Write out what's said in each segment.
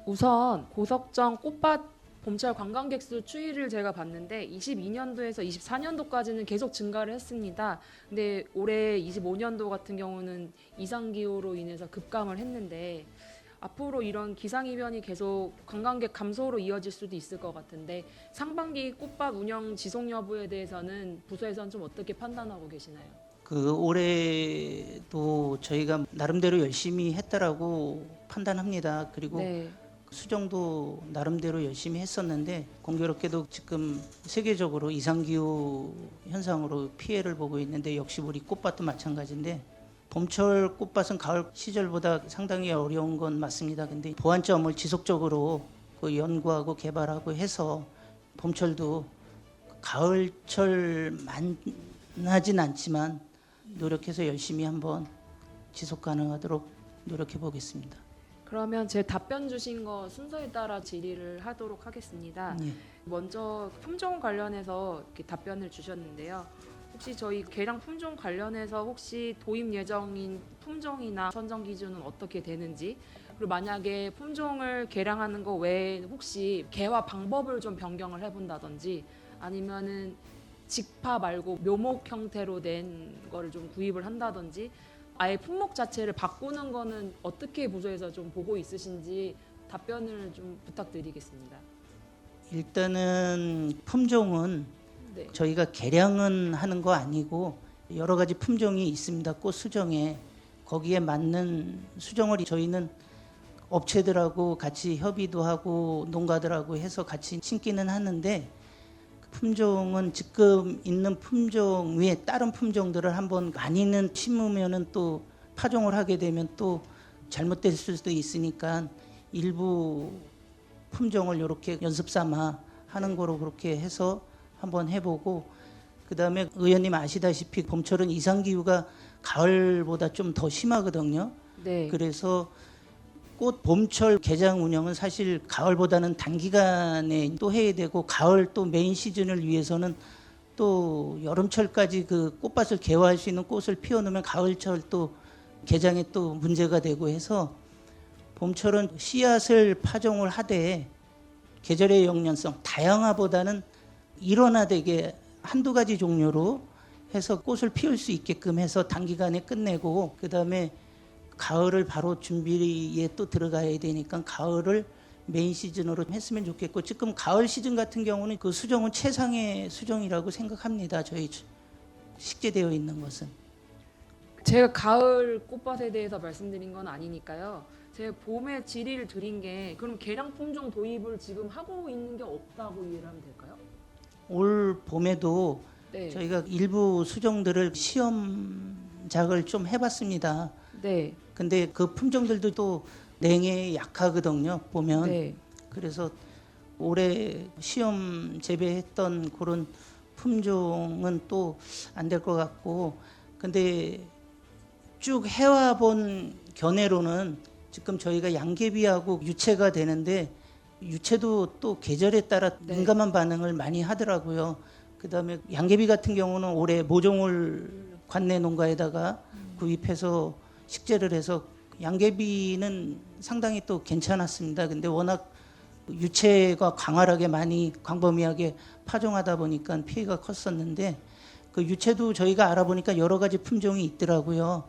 우선 고석정 꽃밭 봄철 관광객 수 추이를 제가 봤는데 22년도에서 24년도까지는 계속 증가를 했습니다. 근데 올해 25년도 같은 경우는 이상기후로 인해서 급감을 했는데 앞으로 이런 기상이변이 계속 관광객 감소로 이어질 수도 있을 것 같은데 상반기 꽃밭 운영 지속 여부에 대해서는 부서에서는 좀 어떻게 판단하고 계시나요? 올해도 저희가 나름대로 열심히 했다라고 판단합니다. 그리고 네. 수정도 나름대로 열심히 했었는데 공교롭게도 지금 세계적으로 이상기후 현상으로 피해를 보고 있는데 역시 우리 꽃밭도 마찬가지인데 봄철 꽃밭은 가을 시절보다 상당히 어려운 건 맞습니다. 근데 보완점을 지속적으로 연구하고 개발하고 해서 봄철도 가을철만 하진 않지만 노력해서 열심히 한번 지속 가능하도록 노력해 보겠습니다. 그러면 제 답변 주신 거 순서에 따라 질의를 하도록 하겠습니다. 예. 먼저 품종 관련해서 이렇게 답변을 주셨는데요. 혹시 저희 개량 품종 관련해서 혹시 도입 예정인 품종이나 선정 기준은 어떻게 되는지, 그리고 만약에 품종을 개량하는 거 외에 혹시 개화 방법을 좀 변경을 해본다든지 아니면은 직파 말고 묘목 형태로 된 거를 좀 구입을 한다든지 아예 품목 자체를 바꾸는 거는 어떻게 부서에서 좀 보고 있으신지 답변을 좀 부탁드리겠습니다. 일단은 품종은 네. 저희가 개량은 하는 거 아니고 여러 가지 품종이 있습니다. 꽃 수정에 거기에 맞는 수정을 저희는 업체들하고 같이 협의도 하고 농가들하고 해서 같이 심기는 하는데 품종은 지금 있는 품종 위에 다른 품종들을 한번 많이는 심으면은 또 파종을 하게 되면 또 잘못됐을 수도 있으니까 일부 품종을 이렇게 연습 삼아 하는 거로 그렇게 해서 한번 해보고 그다음에 의원님 아시다시피 봄철은 이상기후가 가을보다 좀 더 심하거든요. 네. 그래서 꽃 봄철 개장 운영은 사실 가을보다는 단기간에 또 해야 되고 가을 또 메인 시즌을 위해서는 또 여름철까지 그 꽃밭을 개화할 수 있는 꽃을 피워놓으면 가을철 또 개장에 또 문제가 되고 해서 봄철은 씨앗을 파종을 하되 계절의 역년성 다양화보다는 일원화되게 한두 가지 종류로 해서 꽃을 피울 수 있게끔 해서 단기간에 끝내고 그다음에 가을을 바로 준비에 또 들어가야 되니까 가을을 메인 시즌으로 했으면 좋겠고 지금 가을 시즌 같은 경우는 그 수정은 최상의 수정이라고 생각합니다. 저희 식재되어 있는 것은. 제가 가을 꽃밭에 대해서 말씀드린 건 아니니까요. 제가 봄에 질의를 드린 게 그럼 개량 품종 도입을 지금 하고 있는 게 없다고 이해를 하면 될까요? 올 봄에도 네. 저희가 일부 수정들을 시험작을 좀 해봤습니다. 네. 근데 그 품종들도 또 냉해에 약하거든요. 보면. 네. 그래서 올해 시험 재배했던 그런 품종은 또 안 될 것 같고 근데 쭉 해와본 견해로는 지금 저희가 양계비하고 유채가 되는데 유채도 또 계절에 따라 네. 민감한 반응을 많이 하더라고요. 그다음에 양계비 같은 경우는 올해 모종을 관내 농가에다가 구입해서 식재를 해서 양계비는 상당히 또 괜찮았습니다. 근데 워낙 유채가 광활하게 많이 광범위하게 파종하다 보니까 피해가 컸었는데 그 유채도 저희가 알아보니까 여러 가지 품종이 있더라고요.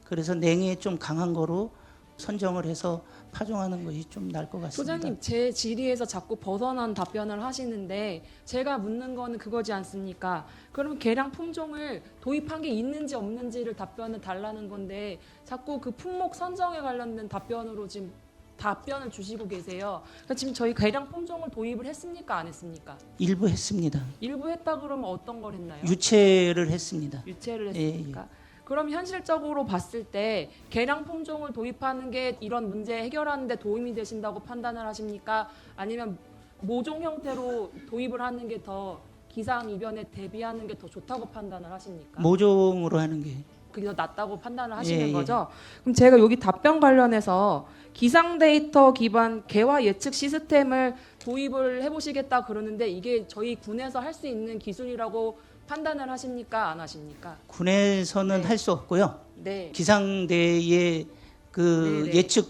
그래서 냉해에 좀 강한 거로 선정을 해서 파종하는 것이 좀 나을 것 같습니다. 소장님, 제 질의에서 자꾸 벗어난 답변을 하시는데 제가 묻는 거는 그거지 않습니까? 그럼 개량 품종을 도입한 게 있는지 없는지를 답변을 달라는 건데 자꾸 그 품목 선정에 관련된 답변으로 지금 답변을 주시고 계세요. 그러니까 지금 저희 개량 품종을 도입을 했습니까? 안 했습니까? 일부 했습니다. 일부 했다 그러면 어떤 걸 했나요? 유채를 했습니다. 유채를 예, 했습니까? 그럼 현실적으로 봤을 때 개량 품종을 도입하는 게 이런 문제 해결하는 데 도움이 되신다고 판단을 하십니까? 아니면 모종 형태로 도입을 하는 게 더 기상 이변에 대비하는 게 더 좋다고 판단을 하십니까? 모종으로 하는 게 그게 더 낫다고 판단을 하시는 예, 예. 거죠? 그럼 제가 여기 답변 관련해서 기상 데이터 기반 개화 예측 시스템을 도입을 해보시겠다 그러는데 이게 저희 군에서 할 수 있는 기술이라고 판단을 하십니까? 안 하십니까? 군에서는 네. 할 수 없고요. 네. 기상대의 그 네네. 예측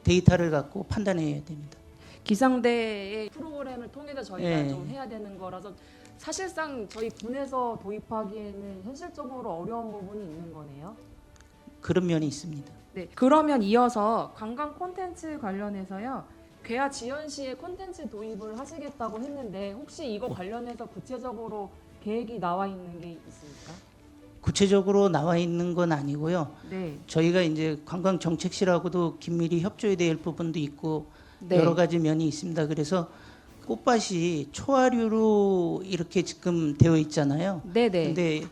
데이터를 갖고 판단해야 됩니다. 기상대의 프로그램을 통해서 저희가 네. 좀 해야 되는 거라서 사실상 저희 군에서 도입하기에는 현실적으로 어려운 부분이 있는 거네요. 그런 면이 있습니다. 네. 그러면 이어서 관광 콘텐츠 관련해서요. 괴하 지연시에 콘텐츠 도입을 하시겠다고 했는데 혹시 이거 관련해서 구체적으로 계획이 나와 있는 게 있습니까? 구체적으로 나와 있는 건 아니고요. 네. 저희가 이제 관광정책실하고도 긴밀히 협조해야 될 부분도 있고 네. 여러 가지 면이 있습니다. 그래서 꽃밭이 초하류로 이렇게 지금 되어 있잖아요. 네네. 근데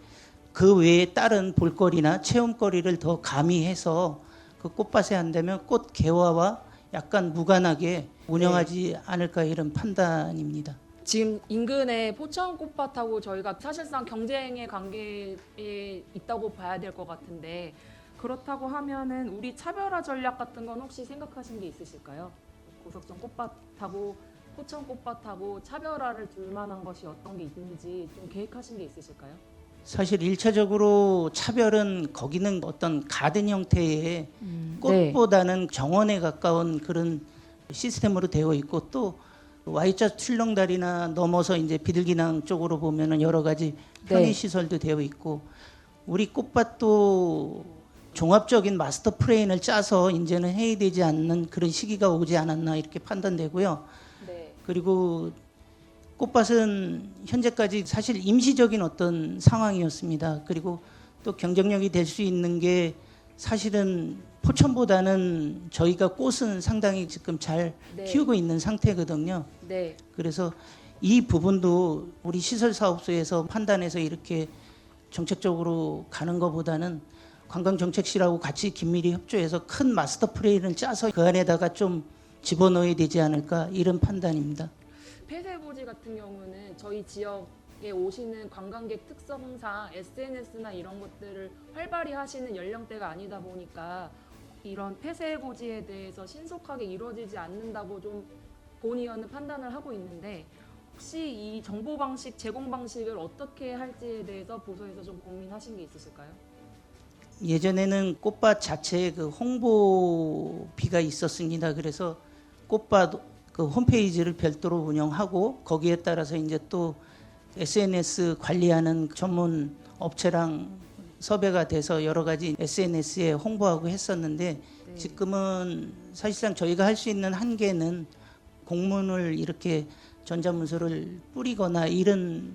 그 외에 다른 볼거리나 체험거리를 더 가미해서 그 꽃밭에 한다면 꽃 개화와 약간 무관하게 운영하지 않을까 이런 판단입니다. 지금 인근에 포천 꽃밭하고 저희가 사실상 경쟁의 관계에 있다고 봐야 될 것 같은데 그렇다고 하면은 우리 차별화 전략 같은 건 혹시 생각하신 게 있으실까요? 고석정 꽃밭하고 포천 꽃밭하고 차별화를 둘 만한 것이 어떤 게 있는지 좀 계획하신 게 있으실까요? 사실 1차적으로 차별은 거기는 어떤 가든 형태의 네. 꽃보다는 정원에 가까운 그런 시스템으로 되어 있고 또 Y자 출렁다리나 넘어서 이제 비둘기낭 쪽으로 보면은 여러 가지 편의 네. 시설도 되어 있고 우리 꽃밭도 종합적인 마스터 플랜을 짜서 이제는 해야 되지 않는 그런 시기가 오지 않았나 이렇게 판단되고요. 네. 그리고 꽃밭은 현재까지 사실 임시적인 어떤 상황이었습니다. 그리고 또 경쟁력이 될 수 있는 게 사실은 포천보다는 저희가 꽃은 상당히 지금 잘 네. 키우고 있는 상태거든요. 네. 그래서 이 부분도 우리 시설사업소에서 판단해서 이렇게 정책적으로 가는 것보다는 관광정책실하고 같이 긴밀히 협조해서 큰 마스터 플랜을 짜서 그 안에다가 좀 집어넣어야 되지 않을까 이런 판단입니다. 폐쇄부지 같은 경우는 저희 지역에 오시는 관광객 특성상 SNS나 이런 것들을 활발히 하시는 연령대가 아니다 보니까 이런 폐쇄부지에 대해서 신속하게 이루어지지 않는다고 좀 본의원은 판단을 하고 있는데 혹시 이 정보 방식, 제공 방식을 어떻게 할지에 대해서 부서에서 좀 고민하신 게 있으실까요? 예전에는 꽃밭 자체에 그 홍보비가 있었습니다. 그래서 꽃밭 그 홈페이지를 별도로 운영하고 거기에 따라서 이제 또 SNS 관리하는 전문 업체랑 섭외가 돼서 여러 가지 SNS에 홍보하고 했었는데 네. 지금은 사실상 저희가 할 수 있는 한계는 공문을 이렇게 전자문서를 뿌리거나 이런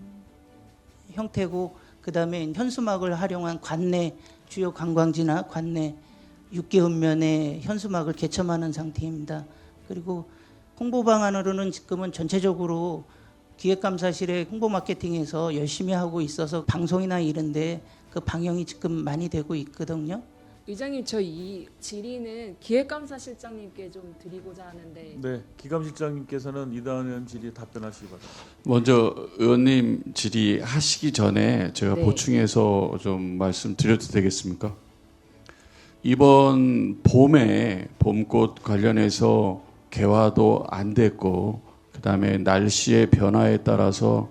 형태고 그다음에 현수막을 활용한 관내 주요 관광지나 관내 6개읍면에 현수막을 개첨하는 상태입니다. 그리고 홍보 방안으로는 지금은 전체적으로 기획감사실의 홍보 마케팅에서 열심히 하고 있어서 방송이나 이런데 그 방영이 지금 많이 되고 있거든요. 의장님, 저 이 질의는 기획감사실장님께 좀 드리고자 하는데 네, 기감실장님께서는 이다은 의원 질의 답변하시기 바랍니다. 먼저 의원님 질의하시기 전에 제가 네. 보충해서 좀 말씀드려도 되겠습니까? 이번 봄에 봄꽃 관련해서 개화도 안 됐고 그다음에 날씨의 변화에 따라서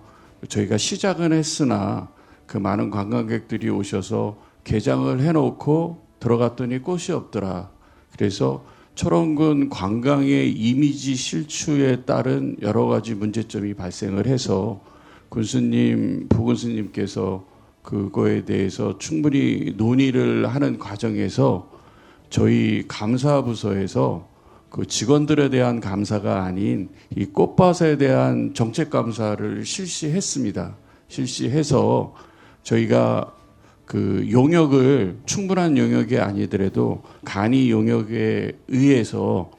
저희가 시작은 했으나 그 많은 관광객들이 오셔서 개장을 해놓고 들어갔더니 꽃이 없더라. 그래서 철원군 관광의 이미지 실추에 따른 여러 가지 문제점이 발생을 해서 군수님, 부군수님께서 그거에 대해서 충분히 논의를 하는 과정에서 저희 감사부서에서 그 직원들에 대한 감사가 아닌 이 꽃밭에 대한 정책 감사를 실시했습니다. 실시해서 저희가 그 용역을 충분한 용역이 아니더라도 간이 용역에 의해서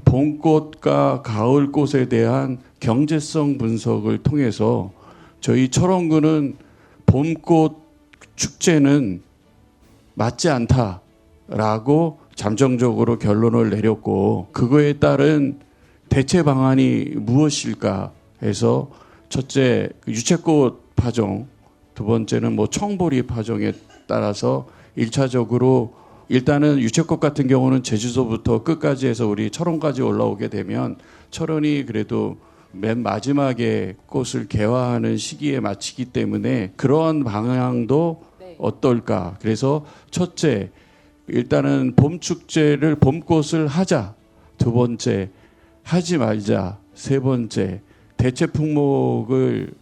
봄꽃과 가을꽃에 대한 경제성 분석을 통해서 저희 철원군은 봄꽃 축제는 맞지 않다라고 잠정적으로 결론을 내렸고 그거에 따른 대체 방안이 무엇일까 해서 첫째 유채꽃 파종, 두 번째는 뭐 청보리 파종에 따라서 1차적으로 일단은 유채꽃 같은 경우는 제주도부터 끝까지 해서 우리 철원까지 올라오게 되면 철원이 그래도 맨 마지막에 꽃을 개화하는 시기에 마치기 때문에 그러한 방향도 네. 어떨까. 그래서 첫째 일단은 봄 축제를 봄꽃을 하자 두 번째 하지 말자, 세 번째 대체 품목을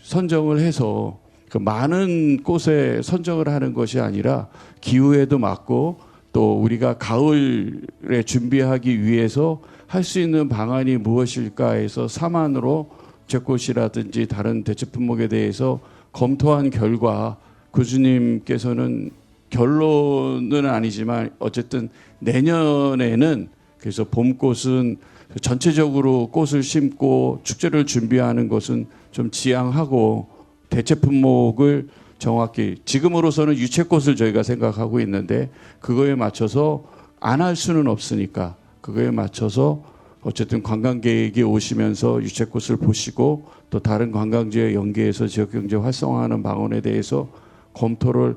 선정을 해서 그 많은 꽃에 선정을 하는 것이 아니라 기후에도 맞고 또 우리가 가을에 준비하기 위해서 할 수 있는 방안이 무엇일까 해서 사만으로 잿꽃이라든지 다른 대체 품목에 대해서 검토한 결과 교수님께서는 결론은 아니지만 어쨌든 내년에는 그래서 봄꽃은 전체적으로 꽃을 심고 축제를 준비하는 것은 좀 지양하고 대체 품목을 정확히 지금으로서는 유채꽃을 저희가 생각하고 있는데 그거에 맞춰서 안 할 수는 없으니까 그거에 맞춰서 어쨌든 관광객이 오시면서 유채꽃을 보시고 또 다른 관광지에 연계해서 지역경제 활성화하는 방안에 대해서 검토를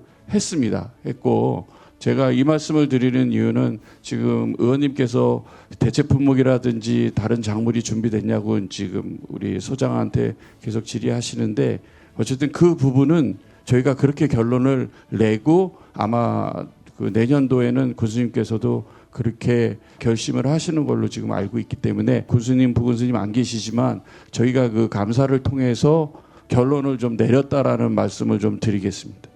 했고 제가 이 말씀을 드리는 이유는 지금 의원님께서 대체 품목이라든지 다른 작물이 준비됐냐고 지금 우리 소장한테 계속 질의하시는데 어쨌든 그 부분은 저희가 그렇게 결론을 내고 아마 그 내년도에는 교수님께서도 그렇게 결심을 하시는 걸로 지금 알고 있기 때문에 교수님, 부교수님 안 계시지만 저희가 그 감사를 통해서 결론을 좀 내렸다라는 말씀을 좀 드리겠습니다.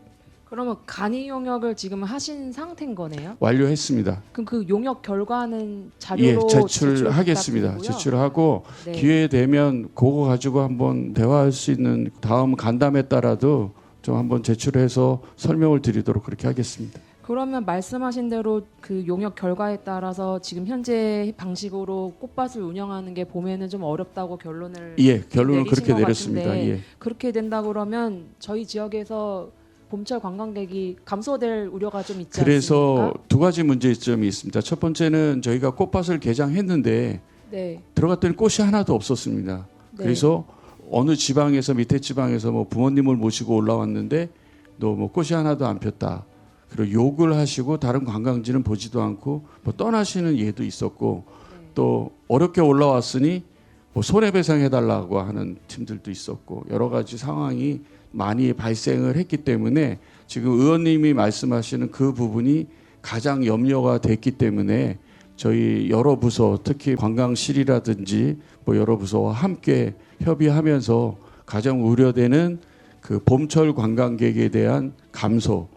그러면 간이 용역을 지금 하신 상태인 거네요? 완료했습니다. 그럼 그 용역 결과는 예, 자료로 제출하겠습니다. 제출 제출하고 네. 기회 되면 그거 가지고 한번 대화할 수 있는 다음 간담회 따라도 좀 한번 제출해서 설명을 드리도록 그렇게 하겠습니다. 그러면 말씀하신 대로 그 용역 결과에 따라서 지금 현재 방식으로 꽃밭을 운영하는 게 봄에는 좀 어렵다고 결론을 예, 결론은 내리신 그렇게 것 내렸습니다. 같은데 예. 그렇게 된다 그러면 저희 지역에서 봄철 관광객이 감소될 우려가 좀 있지 그래서 않습니까? 두 가지 문제점이 있습니다. 첫 번째는 저희가 꽃밭을 개장했는데 네. 들어갔더니 꽃이 하나도 없었습니다. 네. 그래서 어느 지방에서 밑에 지방에서 뭐 부모님을 모시고 올라왔는데 너 뭐 꽃이 하나도 안 폈다. 그리고 욕을 하시고 다른 관광지는 보지도 않고 뭐 떠나시는 예도 있었고 네. 또 어렵게 올라왔으니 뭐 손해배상해달라고 하는 팀들도 있었고 여러 가지 상황이 많이 발생을 했기 때문에 지금 의원님이 말씀하시는 그 부분이 가장 염려가 됐기 때문에 저희 여러 부서 특히 관광실이라든지 뭐 여러 부서와 함께 협의하면서 가장 우려되는 그 봄철 관광객에 대한 감소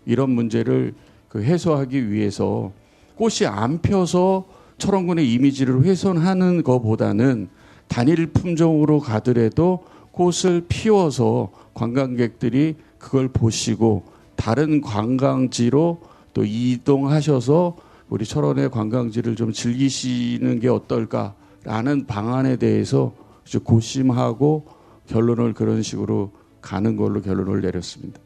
이런 문제를 그 해소하기 위해서 꽃이 안 펴서 철원군의 이미지를 훼손하는 것보다는 단일 품종으로 가더라도 꽃을 피워서 관광객들이 그걸 보시고 다른 관광지로 또 이동하셔서 우리 철원의 관광지를 좀 즐기시는 게 어떨까라는 방안에 대해서 고심하고 결론을 그런 식으로 가는 걸로 결론을 내렸습니다.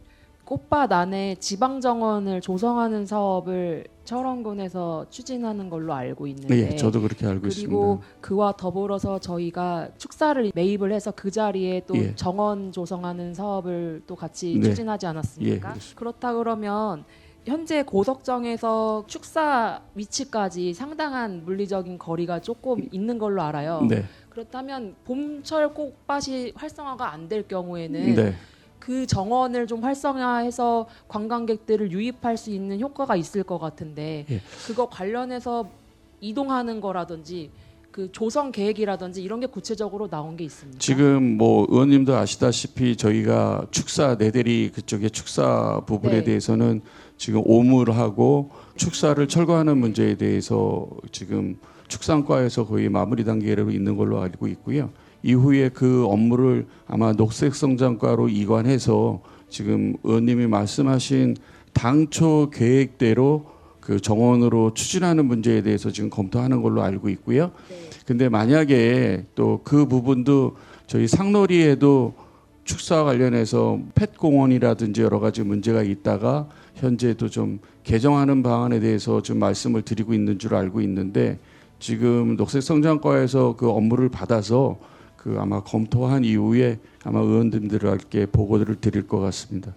꽃밭 안에 지방 정원을 조성하는 사업을 철원군에서 추진하는 걸로 알고 있는데 네, 저도 그렇게 알고 그리고 있습니다. 그와 더불어서 저희가 축사를 매입을 해서 그 자리에 또 예. 정원 조성하는 사업을 또 같이 네. 추진하지 않았습니까? 예, 그렇습니다. 그렇다 그러면 현재 고석정에서 축사 위치까지 상당한 물리적인 거리가 조금 있는 걸로 알아요. 네, 그렇다면 봄철 꽃밭이 활성화가 안 될 경우에는 네. 그 정원을 좀 활성화해서 관광객들을 유입할 수 있는 효과가 있을 것 같은데 예. 그거 관련해서 이동하는 거라든지 그 조성 계획이라든지 이런 게 구체적으로 나온 게 있습니까? 지금 뭐 의원님도 아시다시피 저희가 축사 내대리 그쪽에 축사 부분에 네. 대해서는 지금 오물하고 축사를 철거하는 문제에 대해서 지금 축산과에서 거의 마무리 단계로 있는 걸로 알고 있고요. 이후에 그 업무를 아마 녹색성장과로 이관해서 지금 의원님이 말씀하신 당초 계획대로 그 정원으로 추진하는 문제에 대해서 지금 검토하는 걸로 알고 있고요. 네. 근데 만약에 또 그 부분도 저희 상놀이에도 축사 관련해서 펫공원이라든지 여러 가지 문제가 있다가 현재도 좀 개정하는 방안에 대해서 좀 말씀을 드리고 있는 줄 알고 있는데 지금 녹색성장과에서 그 업무를 받아서 그 아마 검토한 이후에 아마 의원님들께 보고를 드릴 것 같습니다.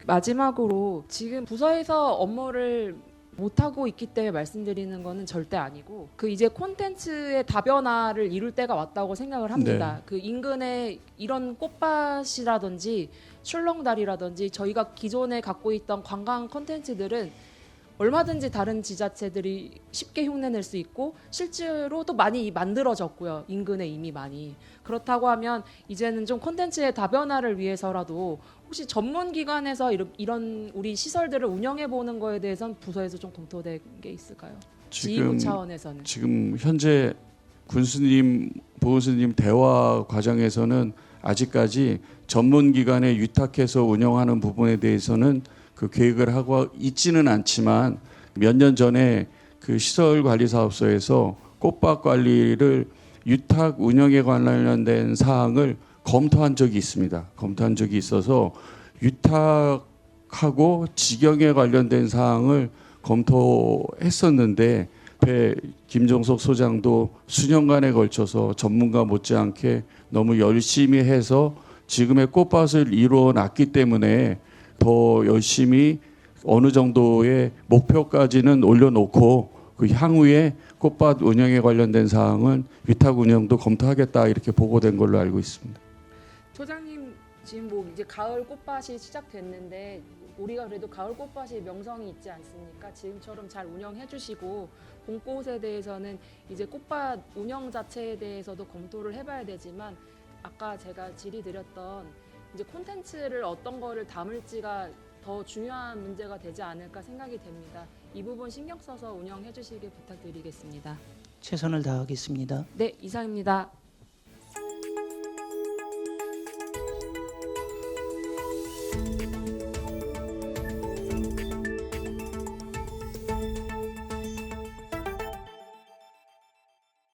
마지막으로 지금 부서에서 업무를 못하고 있기 때문에 말씀드리는 거는 절대 아니고 그 이제 콘텐츠의 다변화를 이룰 때가 왔다고 생각을 합니다. 그 인근에 이런 꽃밭이라든지 출렁다리라든지 저희가 기존에 갖고 있던 관광 콘텐츠들은 얼마든지 다른 지자체들이 쉽게 흉내낼 수 있고 실제로 또 많이 만들어졌고요. 인근에 이미 많이. 그렇다고 하면 이제는 좀 콘텐츠의 다변화를 위해서라도 혹시 전문 기관에서 이런 우리 시설들을 운영해 보는 거에 대해서는 부서에서 좀 검토된 게 있을까요? 지휘부 차원에서는. 지금 현재 군수님, 보훈수님 대화 과정에서는 아직까지 전문 기관에 위탁해서 운영하는 부분에 대해서는 그 계획을 하고 있지는 않지만 몇 년 전에 그 시설관리사업소에서 꽃밭 관리를 위탁 운영에 관련된 사항을 검토한 적이 있습니다. 검토한 적이 있어서 위탁하고 직영에 관련된 사항을 검토했었는데 김종석 소장도 수년간에 걸쳐서 전문가 못지않게 너무 열심히 해서 지금의 꽃밭을 이루어 놨기 때문에 더 열심히 어느 정도의 목표까지는 올려놓고 그 향후에 꽃밭 운영에 관련된 사항은 위탁 운영도 검토하겠다 이렇게 보고된 걸로 알고 있습니다. 소장님 지금 뭐 이제 가을 꽃밭이 시작됐는데 우리가 그래도 가을 꽃밭이 명성이 있지 않습니까? 지금처럼 잘 운영해 주시고 봄꽃에 대해서는 이제 꽃밭 운영 자체에 대해서도 검토를 해봐야 되지만 아까 제가 질의드렸던 이제 콘텐츠를 어떤 거를 담을지가 더 중요한 문제가 되지 않을까 생각이 됩니다. 이 부분 신경 써서 운영해 주시길 부탁드리겠습니다. 최선을 다하겠습니다. 네, 이상입니다.